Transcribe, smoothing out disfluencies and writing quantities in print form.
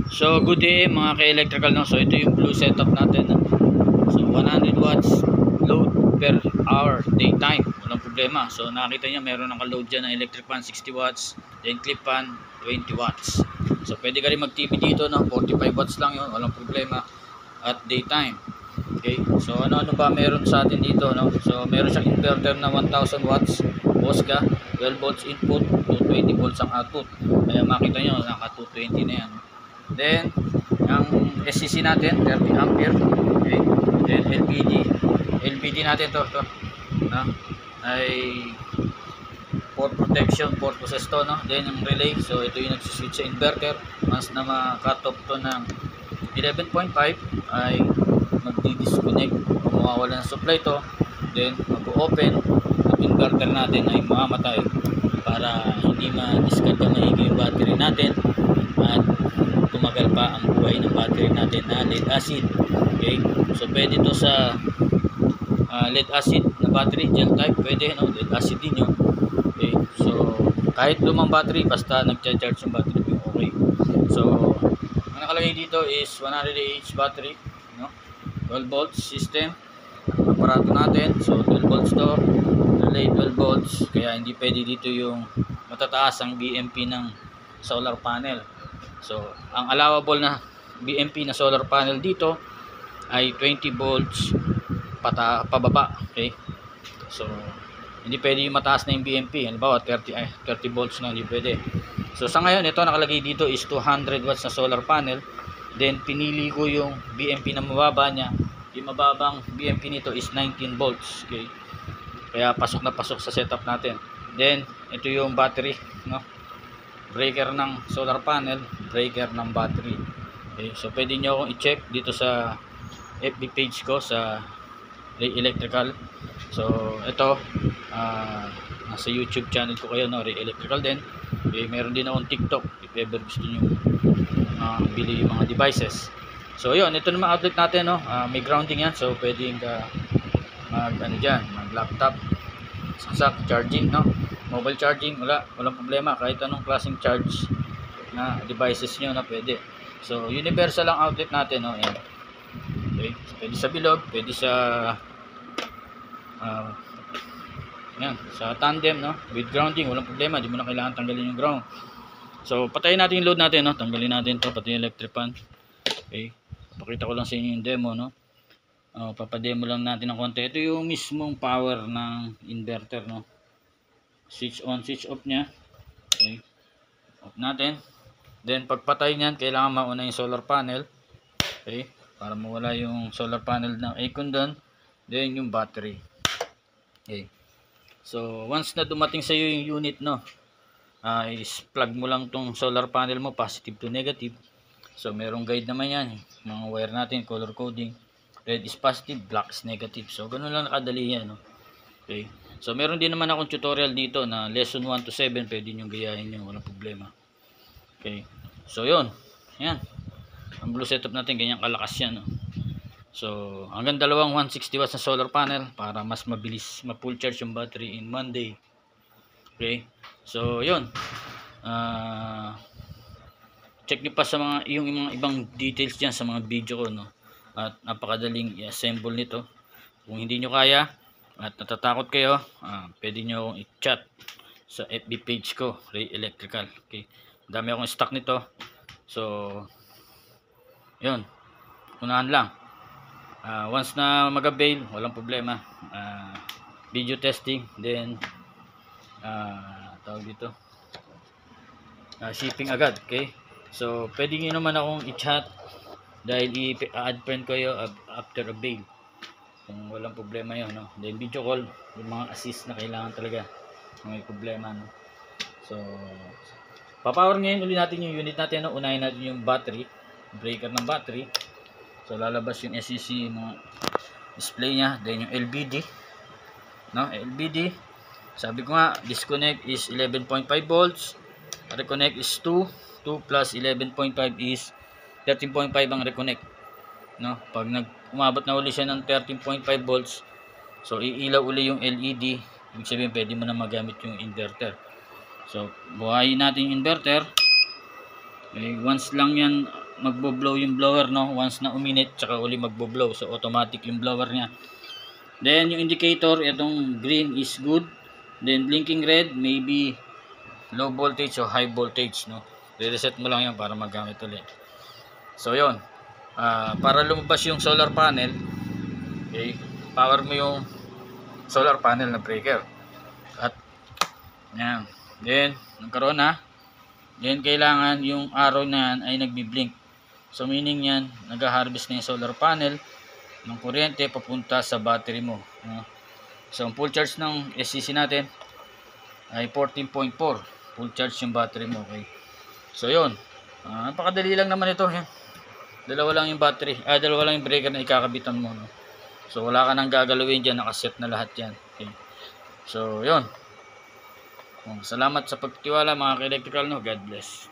So good day mga ka-electrical, no? So ito yung blue setup natin, no? So 100 watts load per hour daytime, walang problema. So nakita niyo meron naka-load dyan ng electric fan 60 watts, then clip fan 20 watts. So pwede ka rin mag TV dito, no? 45 watts lang yun, walang problema at daytime. Okay, so ano ba meron sa atin dito, no? So meron siyang inverter na 1000 watts, Bosca, 12 volts input, 220 volts ang output. Kaya makita nyo naka 220 na yan. Then ang SCC natin 30 ampere. Okay, then LVD natin to no? Ay for protection purposes to, no? Then yung relay, so ito yung nagsiswitch sa inverter. Once na ma-cut off to ng 11.5 ay magdi-disconnect o mawawala ng supply to, then mag-open ang inverter natin ay mamamatay para hindi ma-discard na maigi yung battery natin at tumagal pa ang buhay ng battery natin na lead acid. Okay, so pwede to sa lead acid na battery, gel type, pwede, no? Lead acid din yun. Okay, so kahit lumang battery basta nagcha-charge yung battery, okay. So ang nakalagay dito is 100 Ah battery, no? 12 volts system aparato natin. So 12 volts to, relay 12 volts, kaya hindi pwede dito yung matataas ang BMP ng solar panel. So ang allowable na BMP na solar panel dito ay 20 volts pababa. Okay, so hindi pwede yung mataas na yung BMP, halimbawa 30 volts na, hindi pwede. So sa ngayon ito nakalagay dito is 200 watts na solar panel. Then pinili ko yung BMP na mababa niya. Yung mababang BMP nito is 19 volts. Okay, kaya pasok na pasok sa setup natin. Then ito yung battery, no? Breaker ng solar panel, breaker ng battery. Okay, so pwede nyo akong i-check dito sa FB page ko sa Ray Electrical. So ito nasa YouTube channel ko kayo, no? Ray Electrical din. Okay, meron din akong TikTok if ever gusto nyo bili yung mga devices. So yun, ito naman outlet natin, no? May grounding yan, so pwedeng mag laptop, saksak, charging, no? Mobile charging, walang problema, kahit anong klaseng charge na devices nyo na pwede. So universal ang outlet natin, no? Yan. Okay, so, pwede sa bilog, pwede sa yan, sa tandem, no? With grounding, walang problema, di mo na kailangan tanggalin yung ground. So patayin natin yung load natin, no? Tanggalin natin to, pati yung electric fan. Okay, pakita ko lang sa inyo yung demo, no? Papademo lang natin ng konti. Ito yung mismong power ng inverter, no? Switch on, switch off nya. Okay, off natin. Then pagpatay nyan, kailangan mauna yung solar panel. Okay, para mawala yung solar panel ng aircon doon. Then yung battery. Okay, so once na dumating sa iyo yung unit, no, is plug mo lang tong solar panel mo positive to negative. So merong guide naman yan, mga wire natin, color coding. Red is positive, black is negative. So ganun lang nakadali yan, no? Okay, so meron din naman akong tutorial dito na lesson 1 to 7, pwede nyo gayahin yun, walang problema. Okay, so yun, yan ang blue setup natin, ganyan kalakas yan, no? So hanggang dalawang 160 watts na solar panel para mas mabilis ma-full charge yung battery in one day. Okay, so yun, check nyo pa sa mga ibang details dyan sa mga video ko, no? At napakadaling i-assemble nito. Kung hindi nyo kaya at natatakot kayo, pwede nyo akong i-chat sa FB page ko, Ray Electrical. Okay, dami akong stock nito. So yun, unahan lang. Once na mag-avail, walang problema. Video testing, then tawag dito, shipping agad. Okay, so pwede nyo naman akong i-chat dahil i-add friend ko kayo after avail, kung walang problema yun, no? Then video call yung mga assist na kailangan talaga kung may problema, no? So papower ngayon ulit natin yung unit natin, no? Unahin natin yung battery, breaker ng battery. So lalabas yung SCC mga display nya, then yung LVD, no? LVD, sabi ko nga, disconnect is 11.5 volts, reconnect is 2 plus 11.5 is 13.5 ang reconnect, no? Pag umabot na uli siya ng 13.5 volts, so iilaw uli yung LED, ibig sabihin pwede mo na magamit yung inverter. So buhayin natin yung inverter. Okay, once lang yan magbo-blow yung blower, no, once na uminit tsaka uli magbo-blow, so automatic yung blower niya. Then yung indicator, itong green is good, then blinking red maybe low voltage o high voltage, no. Re-reset mo lang yan para magamit ulit. So yun, para lumabas yung solar panel, okay, power mo yung solar panel na breaker at yan, then nagkaroon na, then kailangan yung arrow na yan ay nagbi-blink. So meaning yan, nag-harvest na yung solar panel ng kuryente papunta sa battery mo, no? So ang full charge ng SCC natin ay 14.4, full charge yung battery mo, okay. So yun, napakadali lang naman ito, eh. Dalawa lang yung battery, dalawa lang yung breaker na ikakabitan mo, no? So wala ka nang gagalawin dyan, nakaset na lahat yan, okay. So yun, salamat sa pagtitiwala mga ka-electrical, no. God bless.